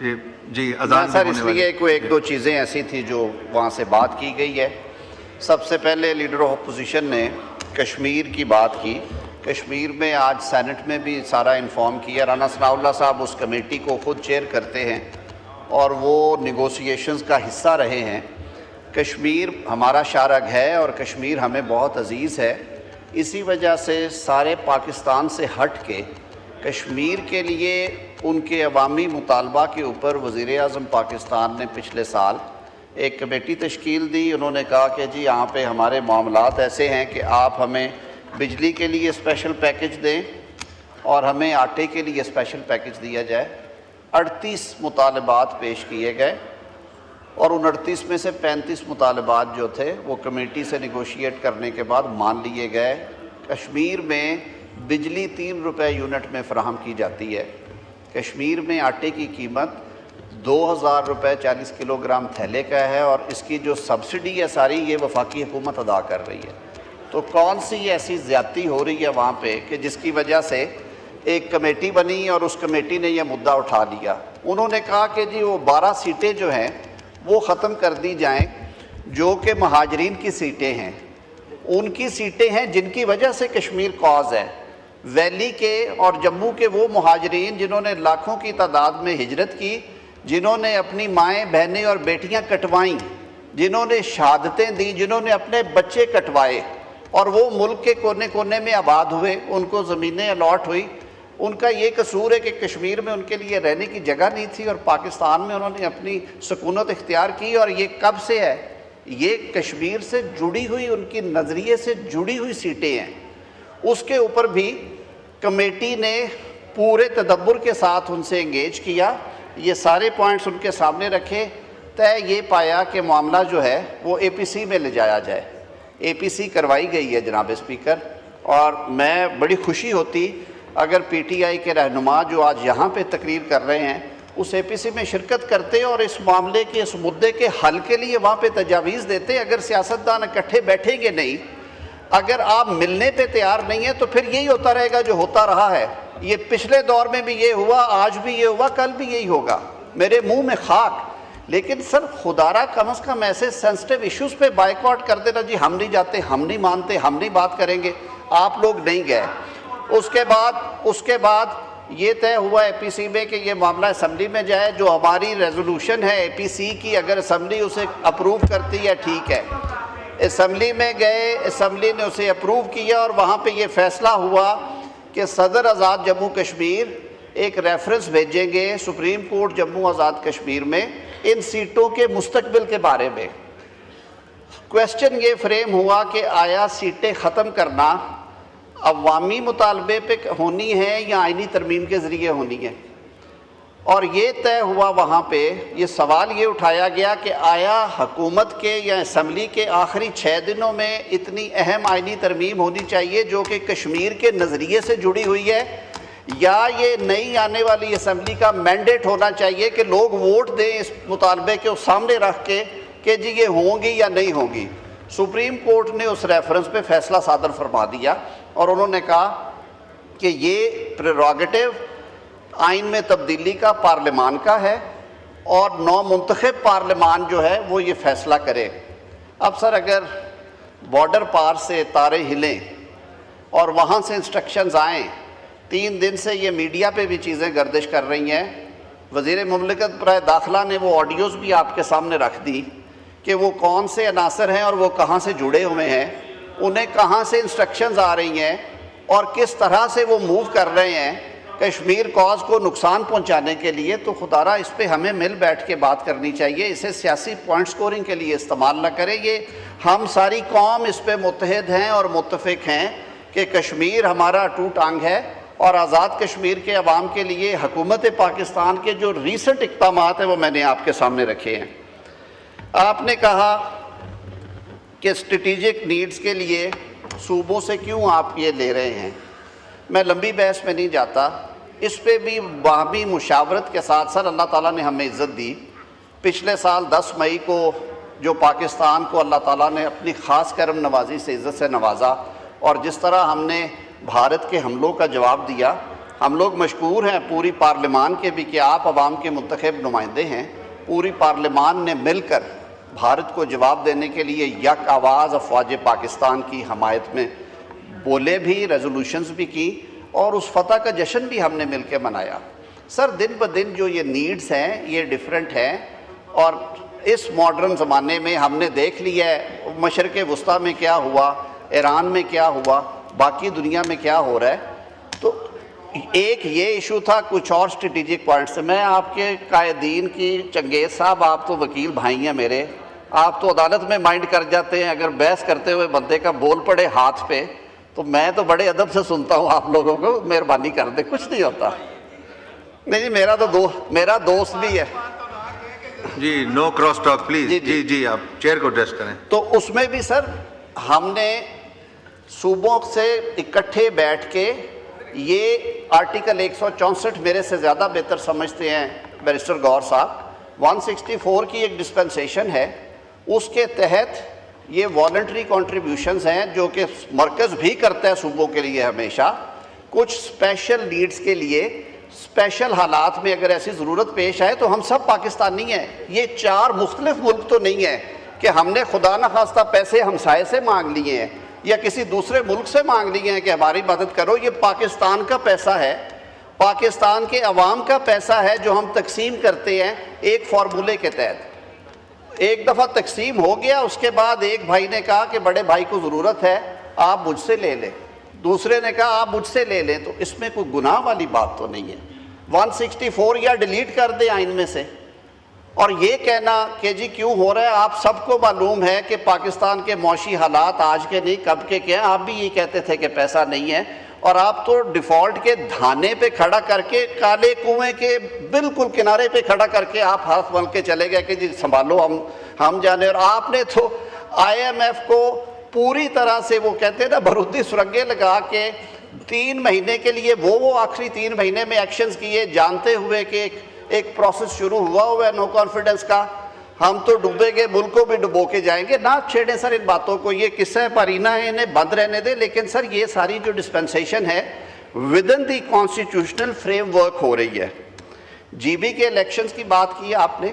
جی اذان سر اس لیے کوئی ایک دو چیزیں ایسی تھیں جو وہاں سے بات کی گئی ہے۔ سب سے پہلے لیڈر آف اپوزیشن نے کشمیر کی بات کی۔ کشمیر میں آج سینٹ میں بھی سارا انفارم کیا، رانا ثناء اللہ صاحب اس کمیٹی کو خود چیئر کرتے ہیں اور وہ نیگوسیشنز کا حصہ رہے ہیں۔ کشمیر ہمارا شارگ ہے اور کشمیر ہمیں بہت عزیز ہے، اسی وجہ سے سارے پاکستان سے ہٹ کے کشمیر کے لیے ان کے عوامی مطالبہ کے اوپر وزیر اعظم پاکستان نے پچھلے سال ایک کمیٹی تشکیل دی۔ انہوں نے کہا کہ جی یہاں پہ ہمارے معاملات ایسے ہیں کہ آپ ہمیں بجلی کے لیے اسپیشل پیکج دیں اور ہمیں آٹے کے لیے اسپیشل پیکج دیا جائے۔ 38 مطالبات پیش کیے گئے اور ان 38 میں سے 35 مطالبات جو تھے وہ کمیٹی سے نیگوشیٹ کرنے کے بعد مان لیے گئے۔ کشمیر میں بجلی 3 روپے یونٹ میں فراہم کی جاتی ہے۔ کشمیر میں آٹے کی قیمت 2000 روپے 40 کلو گرام تھیلے کا ہے اور اس کی جو سبسڈی ہے ساری یہ وفاقی حکومت ادا کر رہی ہے۔ تو کون سی ایسی زیادتی ہو رہی ہے وہاں پہ کہ جس کی وجہ سے ایک کمیٹی بنی اور اس کمیٹی نے یہ مدعا اٹھا لیا۔ انہوں نے کہا کہ جی وہ 12 سیٹیں جو ہیں وہ ختم کر دی جائیں جو کہ مہاجرین کی سیٹیں ہیں، ان کی سیٹیں ہیں جن کی وجہ سے کشمیر کاز ہے۔ ویلی کے اور جموں کے وہ مہاجرین جنہوں نے لاکھوں کی تعداد میں ہجرت کی، جنہوں نے اپنی مائیں بہنیں اور بیٹیاں کٹوائیں، جنہوں نے شہادتیں دیں، جنہوں نے اپنے بچے کٹوائے اور وہ ملک کے کونے کونے میں آباد ہوئے، ان کو زمینیں الاٹ ہوئی، ان کا یہ قصور ہے کہ کشمیر میں ان کے لیے رہنے کی جگہ نہیں تھی اور پاکستان میں انہوں نے اپنی سکونت اختیار کی۔ اور یہ کب سے ہے؟ یہ کشمیر سے جڑی ہوئی، ان کی نظریے سے جڑی ہوئی سیٹیں ہیں۔ اس کے اوپر بھی کمیٹی نے پورے تدبر کے ساتھ ان سے انگیج کیا، یہ سارے پوائنٹس ان کے سامنے رکھے، طے یہ پایا کہ معاملہ جو ہے وہ اے پی سی میں لے جایا جائے۔ اے پی سی کروائی گئی ہے جناب اسپیکر، اور میں بڑی خوشی ہوتی اگر پی ٹی آئی کے رہنما جو آج یہاں پہ تقریر کر رہے ہیں اس اے پی سی میں شرکت کرتے اور اس معاملے کے، اس مدعے کے حل کے لیے وہاں پہ تجاویز دیتے۔ اگر سیاستدان اکٹھے بیٹھیں گے نہیں، اگر آپ ملنے پہ تیار نہیں ہیں تو پھر یہی ہوتا رہے گا جو ہوتا رہا ہے۔ یہ پچھلے دور میں بھی یہ ہوا، آج بھی یہ ہوا، کل بھی یہی ہوگا، میرے منہ میں خاک۔ لیکن سر خدارہ کم از کم ایسے سینسٹیو ایشوز پہ بائیکاٹ کر دینا، جی ہم نہیں جاتے، ہم نہیں مانتے، ہم نہیں بات کریں گے۔ آپ لوگ نہیں گئے۔ اس کے بعد یہ طے ہوا اے پی سی میں کہ یہ معاملہ اسمبلی میں جائے۔ جو ہماری ریزولوشن ہے اے پی سی کی، اگر اسمبلی اسے اپروو کرتی ہے ٹھیک ہے۔ اسمبلی میں گئے، اسمبلی نے اسے اپروو کیا اور وہاں پہ یہ فیصلہ ہوا کہ صدر آزاد جموں کشمیر ایک ریفرنس بھیجیں گے سپریم کورٹ جموں آزاد کشمیر میں ان سیٹوں کے مستقبل کے بارے میں۔ کویسچن یہ فریم ہوا کہ آیا سیٹیں ختم کرنا عوامی مطالبے پہ ہونی ہے یا آئینی ترمیم کے ذریعے ہونی ہے، اور یہ طے ہوا وہاں پہ۔ یہ سوال یہ اٹھایا گیا کہ آیا حکومت کے یا اسمبلی کے آخری 6 دنوں میں اتنی اہم آئینی ترمیم ہونی چاہیے جو کہ کشمیر کے نظریے سے جڑی ہوئی ہے، یا یہ نئی آنے والی اسمبلی کا مینڈیٹ ہونا چاہیے کہ لوگ ووٹ دیں اس مطالبے کے سامنے رکھ کے کہ جی یہ ہوں گی یا نہیں ہوں گی۔ سپریم کورٹ نے اس ریفرنس پہ فیصلہ صادر فرما دیا اور انہوں نے کہا کہ یہ پریروگیٹو آئین میں تبدیلی کا پارلیمان کا ہے اور نو منتخب پارلیمان جو ہے وہ یہ فیصلہ کرے۔ اب سر اگر بارڈر پار سے تارے ہلیں اور وہاں سے انسٹرکشنز آئیں، 3 دن سے یہ میڈیا پہ بھی چیزیں گردش کر رہی ہیں، وزیر مملکت برائے داخلہ نے وہ آڈیوز بھی آپ کے سامنے رکھ دی کہ وہ کون سے عناصر ہیں اور وہ کہاں سے جڑے ہوئے ہیں، انہیں کہاں سے انسٹرکشنز آ رہی ہیں اور کس طرح سے وہ موو کر رہے ہیں کشمیر کاز کو نقصان پہنچانے کے لیے۔ تو خدارہ اس پہ ہمیں مل بیٹھ کے بات کرنی چاہیے، اسے سیاسی پوائنٹ سکورنگ کے لیے استعمال نہ کریں۔ یہ ہم ساری قوم اس پہ متحد ہیں اور متفق ہیں کہ کشمیر ہمارا اٹوٹ انگ ہے، اور آزاد کشمیر کے عوام کے لیے حکومت پاکستان کے جو ریسنٹ اقدامات ہیں وہ میں نے آپ کے سامنے رکھے ہیں۔ آپ نے کہا کہ اسٹریٹجک نیڈز کے لیے صوبوں سے کیوں آپ یہ لے رہے ہیں، میں لمبی بحث میں نہیں جاتا، اس پہ بھی باہمی مشاورت کے ساتھ سر اللہ تعالیٰ نے ہمیں عزت دی۔ پچھلے سال 10 مئی کو جو پاکستان کو اللہ تعالیٰ نے اپنی خاص کرم نوازی سے عزت سے نوازا، اور جس طرح ہم نے بھارت کے حملوں کا جواب دیا، ہم لوگ مشکور ہیں پوری پارلیمان کے بھی کہ آپ عوام کے منتخب نمائندے ہیں. پوری پارلیمان نے مل کر بھارت کو جواب دینے کے لیے یک آواز افواج پاکستان کی حمایت میں بولے بھی، ریزولوشنز بھی کی، اور اس فتح کا جشن بھی ہم نے مل کے منایا. سر دن بدن جو یہ نیڈز ہیں یہ ڈیفرنٹ ہیں، اور اس ماڈرن زمانے میں ہم نے دیکھ لیا ہے مشرق وسطیٰ میں کیا ہوا، ایران میں کیا ہوا، باقی دنیا میں کیا ہو رہا ہے. تو ایک یہ ایشو تھا، کچھ اور اسٹریٹجک پوائنٹس. میں آپ کے قائدین کی، چنگیز صاحب آپ تو وکیل بھائی ہیں میرے، آپ تو عدالت میں مائنڈ کر جاتے ہیں. اگر بحث کرتے ہوئے بندے کا بول پڑے ہاتھ پہ تو میں تو بڑے ادب سے سنتا ہوں آپ لوگوں کو، مہربانی کر دیں، کچھ نہیں ہوتا. نہیں جی، میرا دوست بھی ہے جی. نو کراس ٹاک پلیز. جی آپ چیئر کو ایڈریس کریں. تو اس میں بھی سر ہم نے صوبوں سے اکٹھے بیٹھ کے یہ آرٹیکل 164 میرے سے زیادہ بہتر سمجھتے ہیں بیرسٹر گور صاحب، 164 کی ایک ڈسپنسیشن ہے، اس کے تحت یہ والنٹری کنٹریبیوشنز ہیں جو کہ مرکز بھی کرتا ہے صوبوں کے لیے ہمیشہ. کچھ اسپیشل نیڈز کے لیے اسپیشل حالات میں اگر ایسی ضرورت پیش آئے تو ہم سب پاکستانی ہیں. یہ 4 مختلف ملک تو نہیں ہیں کہ ہم نے خدا نخواستہ پیسے ہمسائے سے مانگ لیے ہیں یا کسی دوسرے ملک سے مانگ لیے ہیں کہ ہماری مدد کرو. یہ پاکستان کا پیسہ ہے، پاکستان کے عوام کا پیسہ ہے جو ہم تقسیم کرتے ہیں ایک فارمولے کے تحت. ایک دفعہ تقسیم ہو گیا، اس کے بعد ایک بھائی نے کہا کہ بڑے بھائی کو ضرورت ہے آپ مجھ سے لے لیں، دوسرے نے کہا آپ مجھ سے لے لیں. تو اس میں کوئی گناہ والی بات تو نہیں ہے. 164 یا ڈیلیٹ کر دیں آئین میں سے. اور یہ کہنا کہ جی کیوں ہو رہا ہے، آپ سب کو معلوم ہے کہ پاکستان کے معاشی حالات آج کے نہیں کب کے کیا ہیں. آپ بھی یہ کہتے تھے کہ پیسہ نہیں ہے، اور آپ تو ڈیفالٹ کے دھانے پہ کھڑا کر کے، کالے کنویں کے بالکل کنارے پہ کھڑا کر کے آپ ہاتھ مل کے چلے گئے کہ جی سنبھالو ہم جانے. اور آپ نے تو IMF کو پوری طرح سے وہ کہتے ہیں نا بارودی سرنگیں لگا کے 3 مہینے کے لیے وہ آخری 3 مہینے میں ایکشنز کیے، جانتے ہوئے کہ ایک پروسیس شروع ہوا ہے نو کانفیڈنس کا. ہم تو ڈوبے گے، ملک کو بھی ڈبو کے جائیں گے. نہ چھیڑیں سر ان باتوں کو، یہ قصہ پرینہ ہے، انہیں بند رہنے دیں. لیکن سر یہ ساری جو ڈسپنسیشن ہے ودن دی کانسٹیٹیوشنل فریم ورک ہو رہی ہے. جی بی کے الیکشنز کی بات کی آپ نے.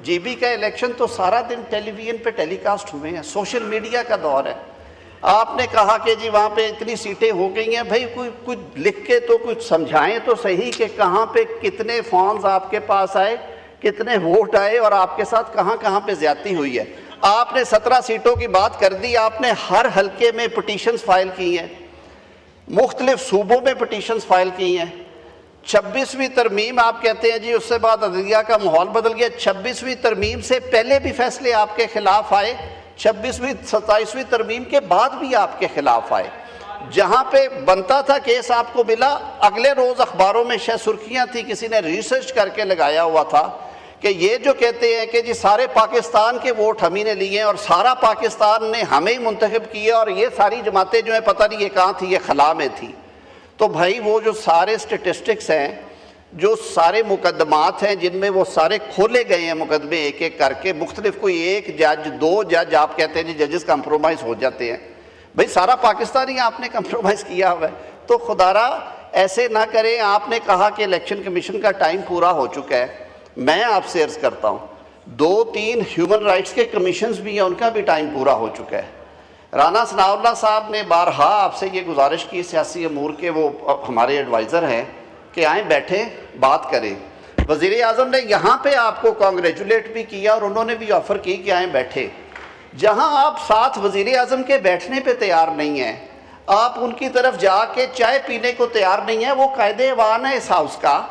جی بی کا الیکشن تو سارا دن ٹیلی ویژن پہ ٹیلی کاسٹ ہوئے ہیں، سوشل میڈیا کا دور ہے. آپ نے کہا کہ جی وہاں پہ اتنی سیٹیں ہو گئی ہیں. بھائی کوئی لکھ کے تو کچھ سمجھائیں تو صحیح کہ کہاں پہ کتنے فارمز آپ کے پاس آئے، کتنے ووٹ آئے، اور آپ کے ساتھ کہاں پہ زیادتی ہوئی ہے. آپ نے 17 سیٹوں کی بات کر دی. آپ نے ہر حلقے میں پٹیشنز فائل کی ہیں، مختلف صوبوں میں پٹیشنز فائل کی ہیں. 26ویں ترمیم آپ کہتے ہیں جی اس سے بعد عدلیہ کا ماحول بدل گیا. 26ویں ترمیم سے پہلے بھی فیصلے آپ کے خلاف آئے، 27ویں ترمیم کے بعد بھی آپ کے خلاف آئے. جہاں پہ بنتا تھا کیس آپ کو ملا، اگلے روز اخباروں میں شاید سرخیاں تھی، کسی نے ریسرچ کر کے لگایا ہوا تھا کہ یہ جو کہتے ہیں کہ جی سارے پاکستان کے ووٹ ہم ہی نے لیے اور سارا پاکستان نے ہمیں ہی منتخب کیا، اور یہ ساری جماعتیں جو ہیں پتہ نہیں یہ کہاں تھی، یہ خلا میں تھی. تو بھائی وہ جو سارے سٹیٹسٹکس ہیں، جو سارے مقدمات ہیں جن میں وہ سارے کھولے گئے ہیں مقدمے ایک ایک کر کے، مختلف کوئی 1 جج 2 جج آپ کہتے ہیں جی ججز کمپرومائز ہو جاتے ہیں. بھئی سارا پاکستان ہی آپ نے کمپرومائز کیا ہوا ہے. تو خدارا ایسے نہ کریں. آپ نے کہا کہ الیکشن کمیشن کا ٹائم پورا ہو چکا ہے. میں آپ سے عرض کرتا ہوں 2-3 ہیومن رائٹس کے کمیشنز بھی ہیں، ان کا بھی ٹائم پورا ہو چکا ہے. رانا ثناء اللہ صاحب نے بارہا آپ سے یہ گزارش کی، سیاسی امور کے وہ ہمارے ایڈوائزر ہیں، کہ آئیں بیٹھیں بات کریں. وزیر اعظم نے یہاں پہ آپ کو کانگریچولیٹ بھی کیا اور انہوں نے بھی آفر کی کہ آئیں بیٹھے. جہاں آپ ساتھ وزیر اعظم کے بیٹھنے پہ تیار نہیں ہیں، آپ ان کی طرف جا کے چائے پینے کو تیار نہیں ہیں. وہ قائد ایوان ہے اس ہاؤس کا،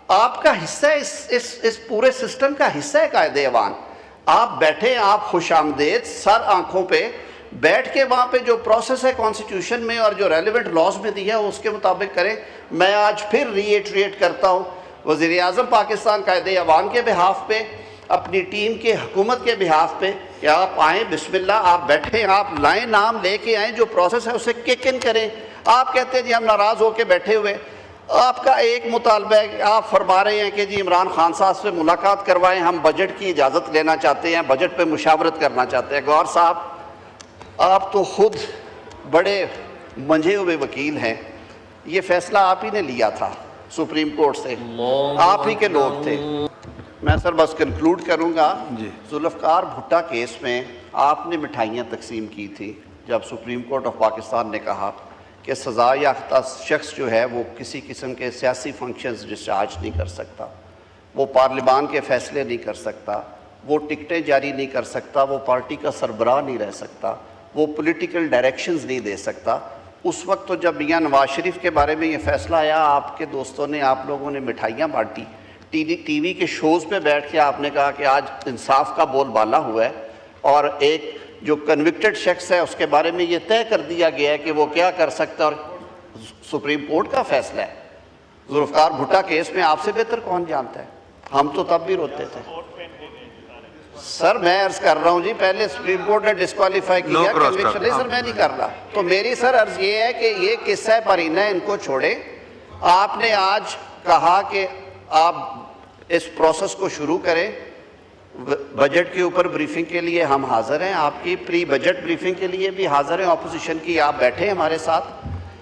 آپ کا حصہ ہے، اس پورے سسٹم کا حصہ ہے قائد ایوان. آپ بیٹھیں، آپ خوش آمدید سر آنکھوں پہ بیٹھ کے وہاں پہ جو پروسیس ہے کانسٹیٹیوشن میں اور جو ریلیونٹ لاز میں دیا ہے اس کے مطابق کریں. میں آج پھر ریٹریٹ کرتا ہوں وزیر اعظم پاکستان قائد ایوان کے بہاف پہ، اپنی ٹیم کے حکومت کے بہاف پہ، کہ آپ آئیں، بسم اللہ، آپ بیٹھیں، آپ لائیں، نام لے کے آئیں، جو پروسیس ہے اسے کک ان کریں. آپ کہتے ہیں جی ہم ناراض ہو کے بیٹھے ہوئے. آپ کا ایک مطالبہ ہے کہ آپ فرما رہے ہیں کہ جی عمران خان صاحب سے ملاقات کروائیں، ہم بجٹ کی اجازت لینا چاہتے ہیں، بجٹ پہ مشاورت کرنا چاہتے ہیں. گور صاحب آپ تو خود بڑے منجھے ہوئے وکیل ہیں، یہ فیصلہ آپ ہی نے لیا تھا. سپریم کورٹ سے، آپ ہی کے لوگ تھے۔ میں سر بس کنکلوڈ کروں گا، جی۔ ذوالفقار بھٹا کیس میں آپ نے مٹھائیاں تقسیم کی تھی جب سپریم کورٹ آف پاکستان نے کہا کہ سزا یافتہ شخص جو ہے وہ کسی قسم کے سیاسی فنکشنز ڈسچارج نہیں کر سکتا، وہ پارلیمان کے فیصلے نہیں کر سکتا، وہ ٹکٹیں جاری نہیں کر سکتا، وہ پارٹی کا سربراہ نہیں رہ سکتا، وہ پولیٹیکل ڈائریکشنز نہیں دے سکتا۔ اس وقت تو جب میاں نواز شریف کے بارے میں یہ فیصلہ آیا، آپ کے دوستوں نے، آپ لوگوں نے مٹھائیاں بانٹی، ٹی وی کے شوز پہ بیٹھ کے آپ نے کہا کہ آج انصاف کا بول بالا ہوا ہے، اور ایک جو کنوکٹڈ شخص ہے اس کے بارے میں یہ طے کر دیا گیا ہے کہ وہ کیا کر سکتا ہے، اور سپریم کورٹ کا فیصلہ ہے۔ ذوالفقار بھٹا کیس میں آپ سے بہتر کون جانتا ہے؟ ہم تو تب بھی روتے تھے۔ سر میں عرض کر رہا ہوں جی، پہلے سپریم کورٹ نے ڈسکوالیفائی کیا کنوکشن، نہیں سر میں نہیں کر رہا۔ تو میری سر عرض یہ ہے کہ یہ قصہ پرینہ ان کو چھوڑے۔ آپ نے آج کہا کہ آپ اس پروسیس کو شروع کریں، بجٹ کے اوپر بریفنگ کے لیے ہم حاضر ہیں، آپ کی پری بجٹ بریفنگ کے لیے بھی حاضر ہیں، اپوزیشن کی آپ بیٹھے ہمارے ساتھ۔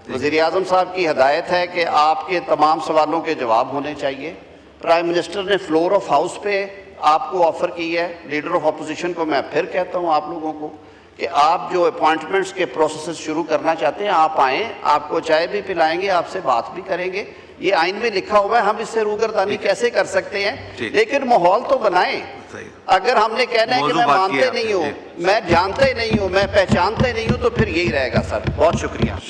وزیر اعظم صاحب کی ہدایت ہے کہ آپ کے تمام سوالوں کے جواب ہونے چاہیے۔ پرائم منسٹر نے فلور آف ہاؤس پہ آپ کو آفر کی ہے، لیڈر آف اپوزیشن کو میں پھر کہتا ہوں آپ لوگوں کو کہ آپ جو اپوائنٹمنٹس کے پروسیسز شروع کرنا چاہتے ہیں آپ آئیں، آپ کو چائے بھی پلائیں گے، آپ سے بات بھی کریں گے۔ یہ آئین میں لکھا ہوا ہے، ہم اس سے روگردانی کیسے کر سکتے ہیں، لیکن ماحول تو بنائیں۔ اگر ہم نے کہنا ہے کہ میں مانتے نہیں ہوں، میں جانتے نہیں ہوں، میں پہچانتے نہیں ہوں، تو پھر یہی رہے گا سر۔ بہت شکریہ۔